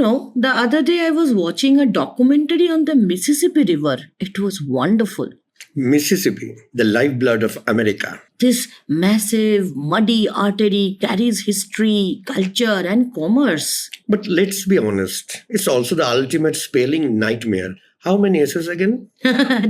The other day I was watching a documentary on the Mississippi River. It was wonderful. Mississippi, the lifeblood of America. This massive, muddy artery carries history, culture, and commerce. But let's be honest, it's also the ultimate spelling nightmare. How many S's again?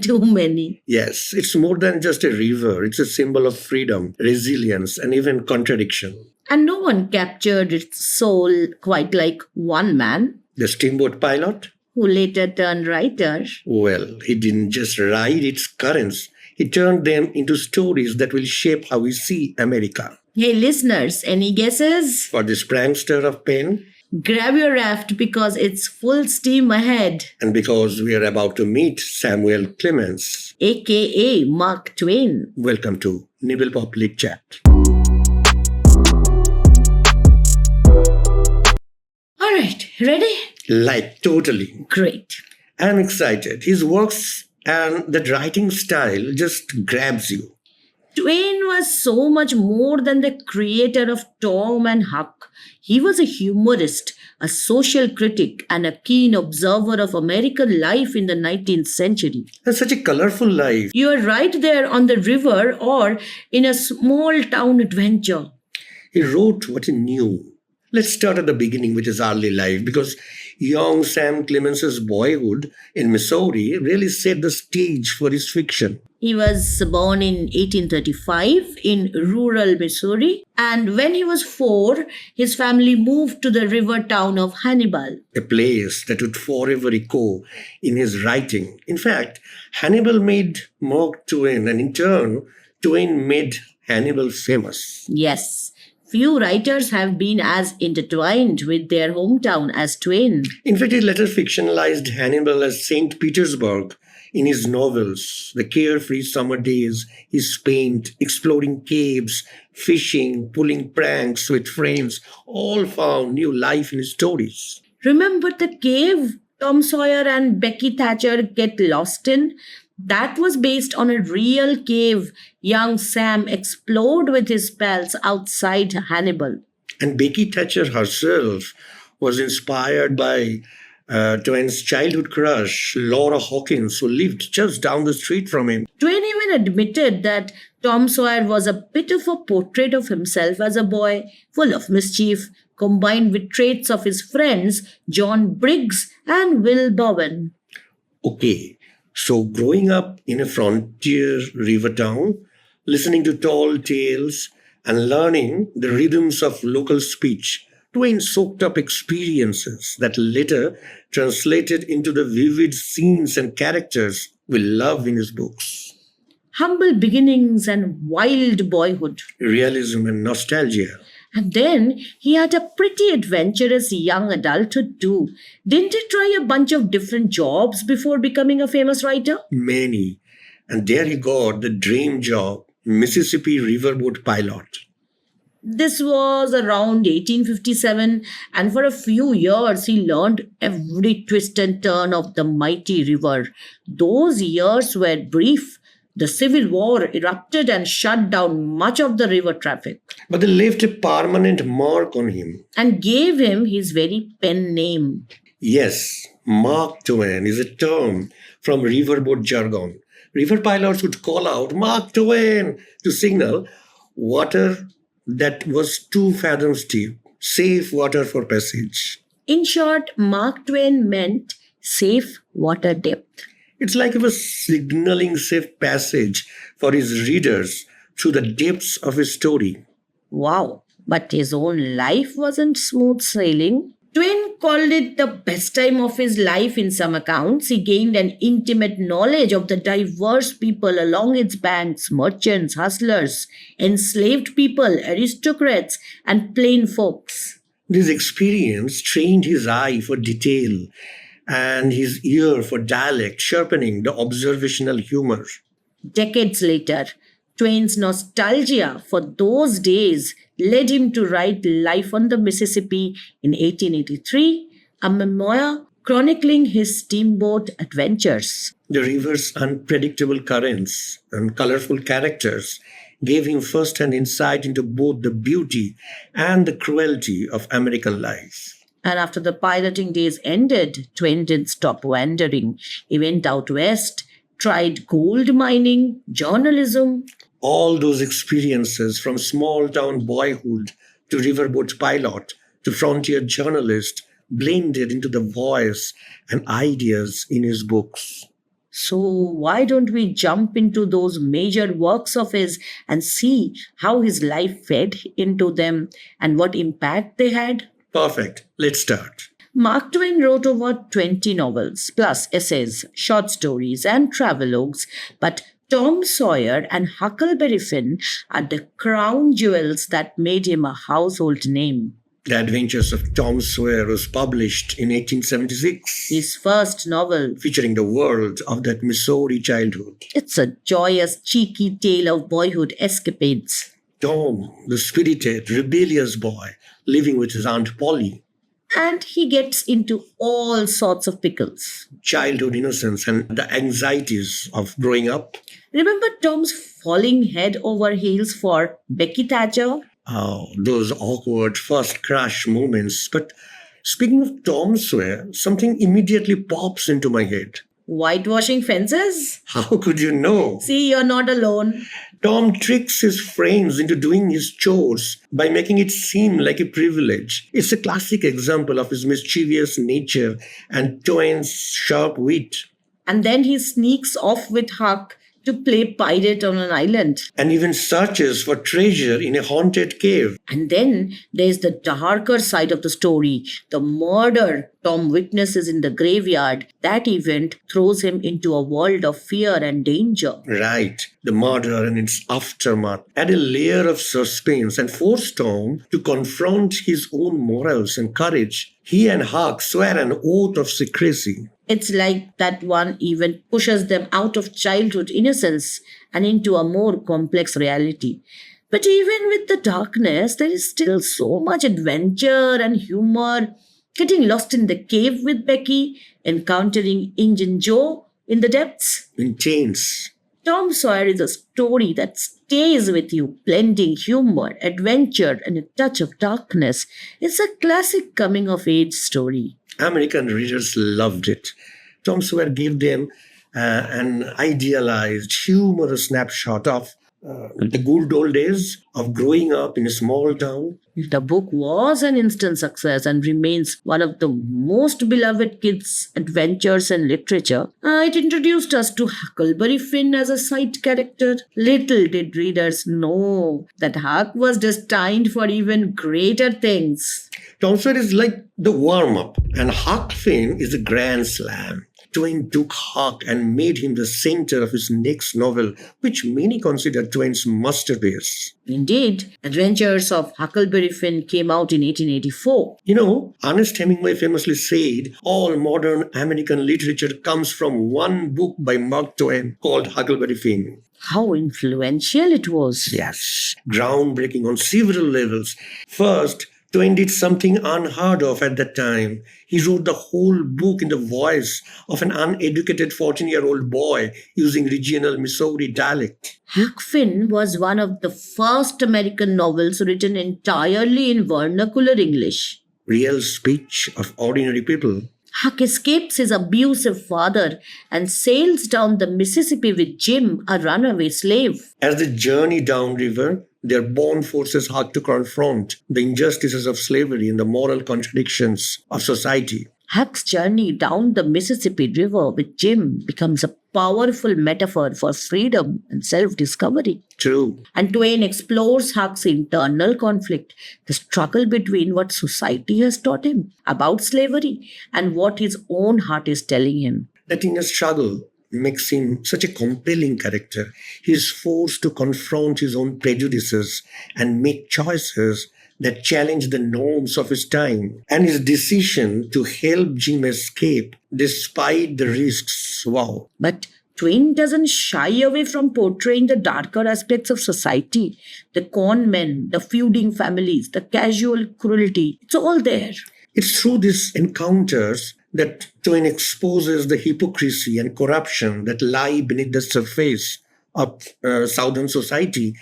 Too many. Yes, it's more than just a river. It's a symbol of freedom, resilience, and even contradiction. And no one captured its soul quite like one man, The steamboat pilot? who later turned writer. Well, he didn't just ride its currents. He turned them into stories that will shape how we see America. Hey listeners, any guesses? For this prankster of pen, Grab your raft because it's full steam ahead, and because we are about to meet Samuel Clemens, aka Mark Twain. welcome to NibblePop LitChat. Alright, ready? Like, totally. Great. I'm excited. His works and that writing style just grabs you. Twain was so much more than the creator of Tom and Huck. He was a humorist, a social critic, and a keen observer of American life in the 19th century. And such a colorful life. You are right there on the river or in a small town adventure. He wrote what he knew. Let's start at the beginning with his early life, because young Sam Clemens's boyhood in Missouri really set the stage for his fiction. He was born in 1835 in rural Missouri, and when he was 4, his family moved to the river town of Hannibal. A place that would forever echo in his writing. In fact, Hannibal made Mark Twain, and in turn, Twain made Hannibal famous. Yes, few writers have been as intertwined with their hometown as Twain. In fact, he later fictionalized Hannibal as St. Petersburg in his novels. The carefree summer days he spent exploring caves, fishing, pulling pranks with friends, all found new life in his stories. Remember the cave Tom Sawyer and Becky Thatcher get lost in? That was based on a real cave young Sam explored with his pals outside Hannibal. And Becky Thatcher herself was inspired by Twain's childhood crush, Laura Hawkins, who lived just down the street from him. Twain even admitted that Tom Sawyer was a bit of a portrait of himself as a boy, full of mischief, combined with traits of his friends John Briggs and Will Bowen. Okay, so growing up in a frontier river town, listening to tall tales, and learning the rhythms of local speech, Twain soaked up experiences that later translated into the vivid scenes and characters we love in his books. Humble beginnings and wild boyhood. Realism and nostalgia. And then he had a pretty adventurous young adulthood too. Didn't he try a bunch of different jobs before becoming a famous writer? Many. And there he got the dream job, Mississippi riverboat pilot. This was around 1857, and for a few years he learned every twist and turn of the mighty river. Those years were brief. The Civil War erupted and shut down much of the river traffic, But they left a permanent mark on him. and gave him his very pen name. Yes, Mark Twain is a term from riverboat jargon. River pilots would call out Mark Twain to signal water that was 2 fathoms deep, safe water for passage. In short, Mark Twain meant safe water depth. It's like he was signaling safe passage for his readers through the depths of his story. Wow, but his own life wasn't smooth sailing. Twain called it the best time of his life in some accounts. He gained an intimate knowledge of the diverse people along its banks, merchants, hustlers, enslaved people, aristocrats, and plain folks. This experience trained his eye for detail and his ear for dialect, sharpening the observational humor. Decades later, Twain's nostalgia for those days led him to write Life on the Mississippi in 1883, a memoir chronicling his steamboat adventures. The river's unpredictable currents and colorful characters gave him first-hand insight into both the beauty and the cruelty of American life. And after the piloting days ended, Twain didn't stop wandering. He went out west, tried gold mining, journalism. All those experiences from small town boyhood to riverboat pilot to frontier journalist blended into the voice and ideas in his books. So, why don't we jump into those major works of his and see how his life fed into them and what impact they had? Perfect. Let's start. Mark Twain wrote over 20 novels, plus essays, short stories, and travelogues, but Tom Sawyer and Huckleberry Finn are the crown jewels that made him a household name. The Adventures of Tom Sawyer was published in 1876, His first novel, featuring the world of that Missouri childhood. it's a joyous, cheeky tale of boyhood escapades. Tom, the spirited, rebellious boy, living with his Aunt Polly, And he gets into all sorts of pickles. childhood innocence and the anxieties of growing up. Remember Tom's falling head over heels for Becky Thatcher? Oh, those awkward first crush moments. But speaking of Tom Sawyer, something immediately pops into my head. Whitewashing fences? How could you know? See, you're not alone. Tom tricks his friends into doing his chores by making it seem like a privilege. It's a classic example of his mischievous nature and Twain's sharp wit. And then he sneaks off with Huck to play pirate on an island. And even searches for treasure in a haunted cave. And then there's the darker side of the story, the murder Tom witnesses in the graveyard. That event throws him into a world of fear and danger. Right. The murder and its aftermath add a layer of suspense and force Tom to confront his own morals and courage. He and Huck swear an oath of secrecy. It's like that one event pushes them out of childhood innocence and into a more complex reality. But even with the darkness, there is still so much adventure and humor. Getting lost in the cave with Becky, encountering Injun Joe in the depths. Intense. Tom Sawyer is a story that stays with you, blending humor, adventure, and a touch of darkness. It's a classic coming of age story. American readers loved it. Tom Sawyer gave them an idealized, humorous snapshot of the good old days of growing up in a small town. The book was an instant success and remains one of the most beloved kids' adventures in literature. It introduced us to Huckleberry Finn as a side character. Little did readers know that Huck was destined for even greater things. Tom Sawyer is like the warm-up, and Huck Finn is the grand slam. Twain took Huck and made him the center of his next novel, which many consider Twain's masterpiece. Indeed, Adventures of Huckleberry Finn came out in 1884. You know, Ernest Hemingway famously said, all modern American literature comes from one book by Mark Twain called Huckleberry Finn. How influential it was. Yes, groundbreaking on several levels. First, Twain did something unheard of at that time. He wrote the whole book in the voice of an uneducated 14-year-old boy using regional Missouri dialect. Huck Finn was one of the first American novels written entirely in vernacular English. Real speech of ordinary people. Huck escapes his abusive father and sails down the Mississippi with Jim, a runaway slave. As they journey downriver, their bond forces Huck to confront the injustices of slavery and the moral contradictions of society. Huck's journey down the Mississippi River with Jim becomes a powerful metaphor for freedom and self-discovery. True. And Twain explores Huck's internal conflict, the struggle between what society has taught him about slavery and what his own heart is telling him. That inner struggle makes him such a compelling character. He is forced to confront his own prejudices and make choices that challenge the norms of his time. And his decision to help Jim escape despite the risks. Wow. But Twain doesn't shy away from portraying the darker aspects of society, the con men, the feuding families, the casual cruelty. It's all there. It's through these encounters that Twain exposes the hypocrisy and corruption that lie beneath the surface of Southern society.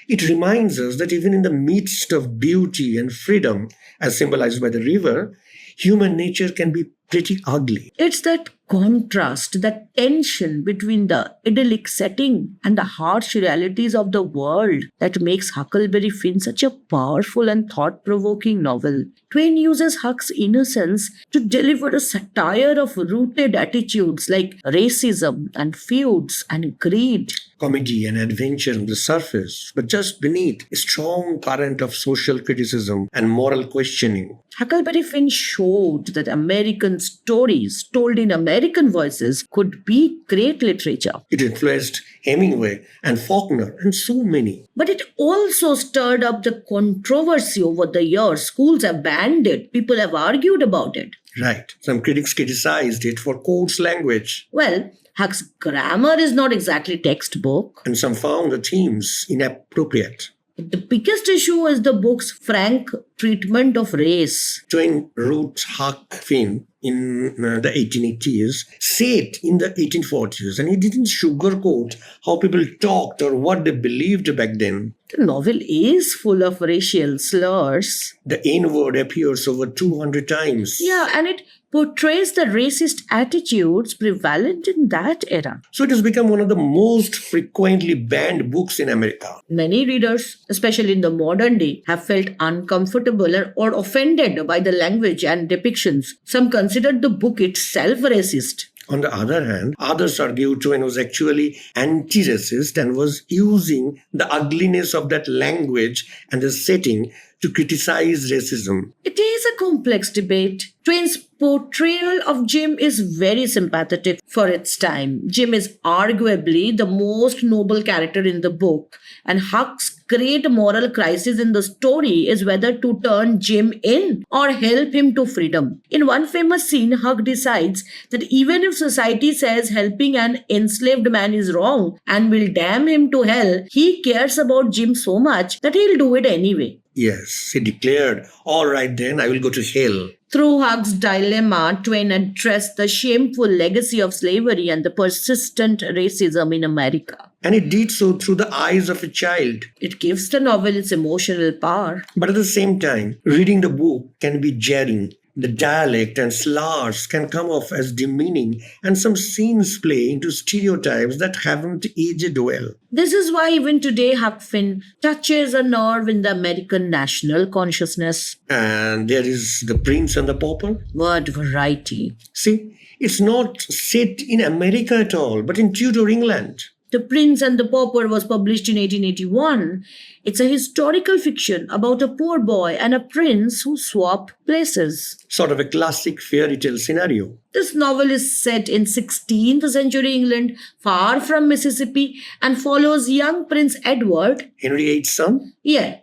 It reminds us that even in the midst of beauty and freedom, as symbolized by the river, human nature can be pretty ugly. It's that contrast, that tension between the idyllic setting and the harsh realities of the world that makes Huckleberry Finn such a powerful and thought provoking novel. Twain uses Huck's innocence to deliver a satire of rooted attitudes like racism and feuds and greed. Comedy and adventure on the surface, but just beneath a strong current of social criticism and moral questioning. Huckleberry Finn showed that American stories told in American voices could be great literature. It influenced Hemingway and Faulkner and so many. But it also stirred up the controversy over the years. Schools have banned it, people have argued about it. Right. Some critics criticized it for coarse language, Well, Huck's grammar is not exactly textbook. and some found the themes inappropriate. The biggest issue is the book's frank treatment of race. Twain wrote Huck Finn in the 1880s, set in the 1840s, and he didn't sugarcoat how people talked or what they believed back then. The novel is full of racial slurs. The N word appears over 200 times. Yeah, and it portrays the racist attitudes prevalent in that era. So it has become one of the most frequently banned books in America. Many readers, especially in the modern day, have felt uncomfortable or offended by the language and depictions. Some considered the book itself racist. On the other hand, others argue Twain was actually anti-racist and was using the ugliness of that language and the setting to criticize racism. It is a complex debate. Twain's portrayal of Jim is very sympathetic for its time. Jim is arguably the most noble character in the book, and Huck's great moral crisis in the story is whether to turn Jim in or help him to freedom. In one famous scene, Huck decides that even if society says helping an enslaved man is wrong and will damn him to hell, he cares about Jim so much that he'll do it anyway. Yes, he declared, "All right then, I will go to hell." Through Huck's dilemma, Twain addressed the shameful legacy of slavery and the persistent racism in America. And he did so through the eyes of a child. It gives the novel its emotional power. But at the same time, reading the book can be jarring. The dialect and slurs can come off as demeaning, and some scenes play into stereotypes that haven't aged well. This is why even today Huck Finn touches a nerve in the American national consciousness. And there is The Prince and the Pauper. What variety! See, it's not set in America at all, but in Tudor England. The Prince and the Pauper was published in 1881. It's a historical fiction about a poor boy and a prince who swap places. Sort of a classic fairy tale scenario. This novel is set in 16th century England, far from Mississippi, and follows young Prince Edward. Henry VIII's son? Yeah.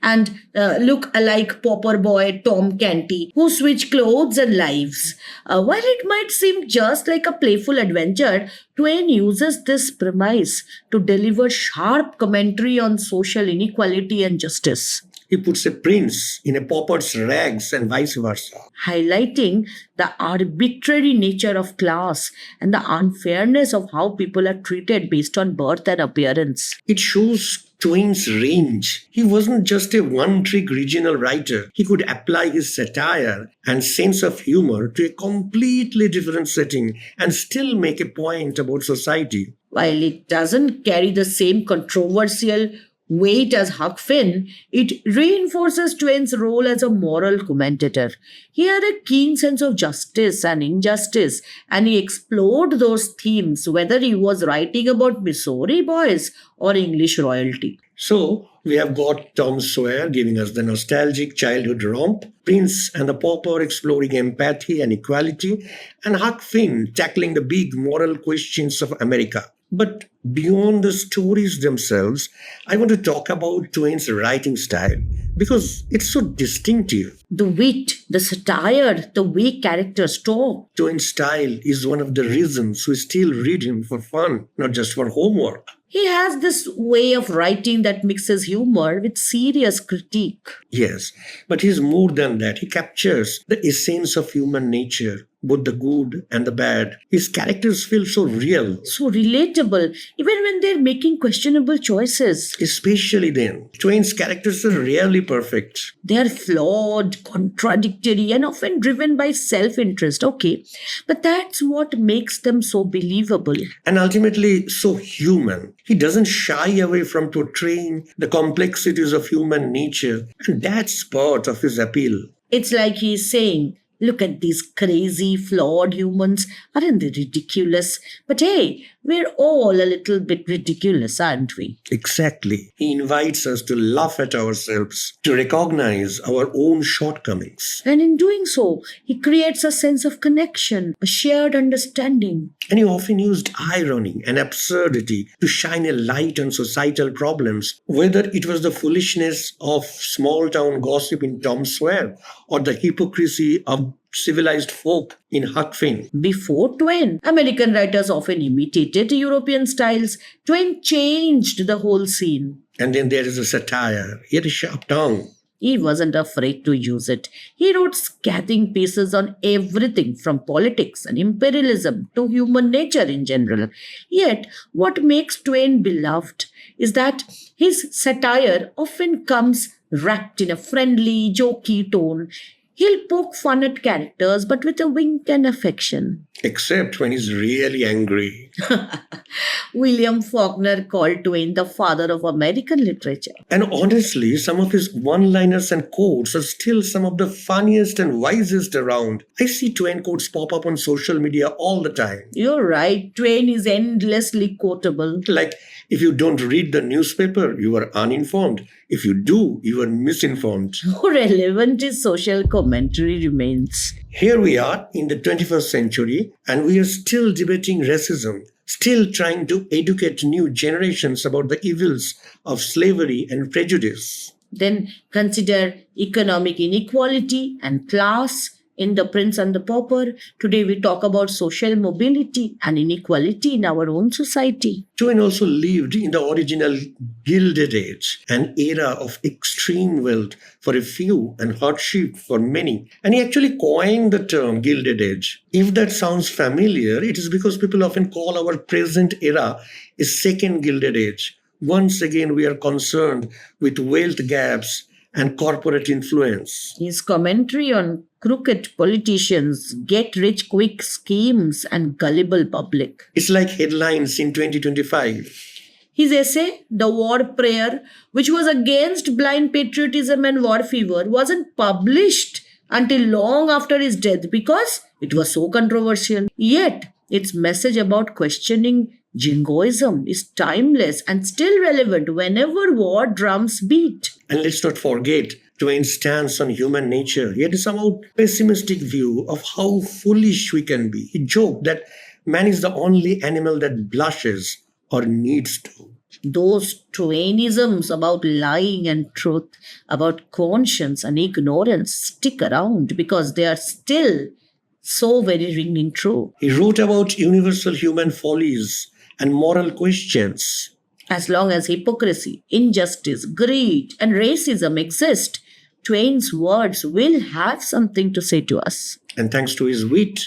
And look-alike pauper boy Tom Canty, who switch clothes and lives. While it might seem just like a playful adventure, Twain uses this premise to deliver sharp commentary on social inequality and justice, He puts a prince in a pauper's rags and vice versa. highlighting the arbitrary nature of class and the unfairness of how people are treated based on birth and appearance. It shows Twain's range. He wasn't just a one-trick regional writer. He could apply his satire and sense of humor to a completely different setting and still make a point about society. While it doesn't carry the same controversial weight as Huck Finn, it reinforces Twain's role as a moral commentator. He had a keen sense of justice and injustice, and he explored those themes whether he was writing about Missouri boys or English royalty. So, we have got Tom Sawyer giving us the nostalgic childhood romp, Prince and the Pauper exploring empathy and equality, and Huck Finn tackling the big moral questions of America. But beyond the stories themselves, I want to talk about Twain's writing style because it's so distinctive. The wit, the satire, the way characters talk. Twain's style is one of the reasons we still read him for fun, not just for homework. He has this way of writing that mixes humor with serious critique. Yes, but he's more than that. He captures the essence of human nature, both the good and the bad. His characters feel so real, So relatable, even when they're making questionable choices. especially then. Twain's characters are rarely perfect. They are flawed, contradictory, and often driven by self interest. Okay, but that's what makes them so believable. And ultimately so human. He doesn't shy away from portraying the complexities of human nature, and that's part of his appeal. It's like he's saying, look at these crazy, flawed humans. Aren't they ridiculous? But hey, we're all a little bit ridiculous, aren't we? Exactly. He invites us to laugh at ourselves, to recognize our own shortcomings. And in doing so, he creates a sense of connection, a shared understanding. And he often used irony and absurdity to shine a light on societal problems, whether it was the foolishness of small town gossip in Tom Sawyer or the hypocrisy of civilized folk in Huck Finn. Before Twain, American writers often imitated European styles. Twain changed the whole scene. And then there is a satire. He had a sharp tongue. He wasn't afraid to use it. He wrote scathing pieces on everything from politics and imperialism to human nature in general. Yet, what makes Twain beloved is that his satire often comes wrapped in a friendly, jokey tone. He'll poke fun at characters, but with a wink and affection. Except when he's really angry. William Faulkner called Twain the father of American literature. And honestly, some of his one-liners and quotes are still some of the funniest and wisest around. I see Twain quotes pop up on social media all the time. You're right, Twain is endlessly quotable. Like, if you don't read the newspaper, you are uninformed. If you do, you are misinformed. How relevant his social commentary remains. Here we are in the 21st century, and we are still debating racism, still trying to educate new generations about the evils of slavery and prejudice. Then consider economic inequality and class in The Prince and the Pauper. Today we talk about social mobility and inequality in our own society. Twain also lived in the original Gilded Age, an era of extreme wealth for a few and hardship for many. And he actually coined the term Gilded Age. If that sounds familiar, it is because people often call our present era a second Gilded Age. Once again, we are concerned with wealth gaps and corporate influence. His commentary on crooked politicians, get-rich-quick schemes, and gullible public. It's like headlines in 2025. His essay, The War Prayer, which was against blind patriotism and war fever, wasn't published until long after his death because it was so controversial. Yet, its message about questioning jingoism is timeless and still relevant whenever war drums beat. And let's not forget Twain's stance on human nature. He had a somewhat pessimistic view of how foolish we can be. He joked that man is the only animal that blushes or needs to. Those Twainisms about lying and truth, about conscience and ignorance stick around because they are still so very ringing true. He wrote about universal human follies and moral questions. As long as hypocrisy, injustice, greed, and racism exist, Twain's words will have something to say to us. And thanks to his wit,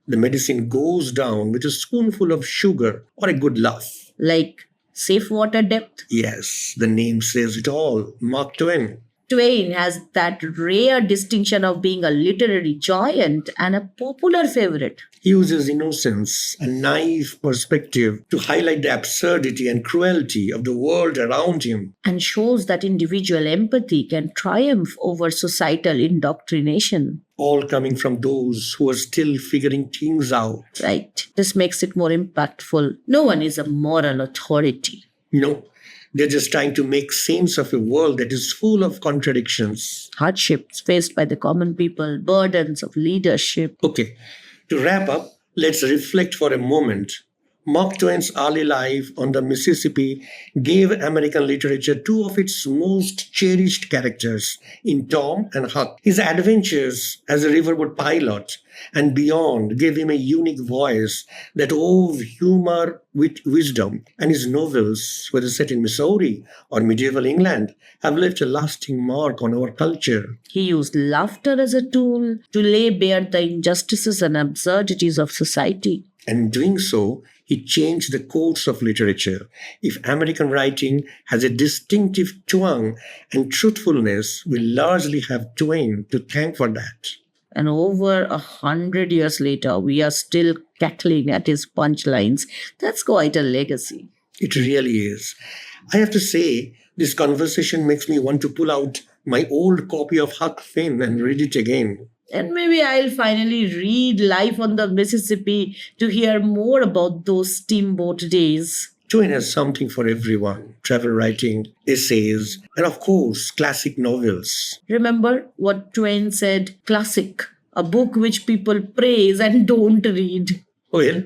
the medicine goes down with a spoonful of sugar or a good laugh. Like safe water depth. Yes, the name says it all. Mark Twain. Twain has that rare distinction of being a literary giant and a popular favorite. He uses innocence and naive perspective to highlight the absurdity and cruelty of the world around him. And shows that individual empathy can triumph over societal indoctrination. All coming from those who are still figuring things out. Right. This makes it more impactful. No one is a moral authority. No, they're just trying to make sense of a world that is full of contradictions. Hardships faced by the common people, burdens of leadership. Okay, to wrap up, let's reflect for a moment. Mark Twain's early life on the Mississippi gave American literature two of its most cherished characters in Tom and Huck. His adventures as a riverboat pilot and beyond gave him a unique voice that wove humor with wisdom, and his novels, whether set in Missouri or medieval England, have left a lasting mark on our culture. He used laughter as a tool to lay bare the injustices and absurdities of society. And in doing so, he changed the course of literature. If American writing has a distinctive twang and truthfulness, we largely have Twain to thank for that. And over 100 years later, we are still cackling at his punchlines. That's quite a legacy. It really is. I have to say, this conversation makes me want to pull out my old copy of Huck Finn and read it again. And maybe I'll finally read Life on the Mississippi to hear more about those steamboat days. Twain has something for everyone: travel writing, essays, and of course, classic novels. Remember what Twain said? Classic, a book which people praise and don't read. Well,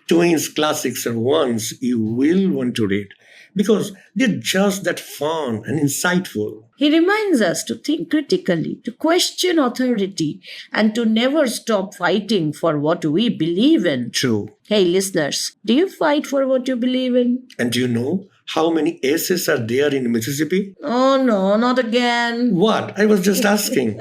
Twain's classics are ones you will want to read because they're just that fun and insightful. He reminds us to think critically, to question authority, and to never stop fighting for what we believe in. True. Hey, listeners, do you fight for what you believe in? And do you know how many aces are there in Mississippi? Oh no, not again. What? I was just asking.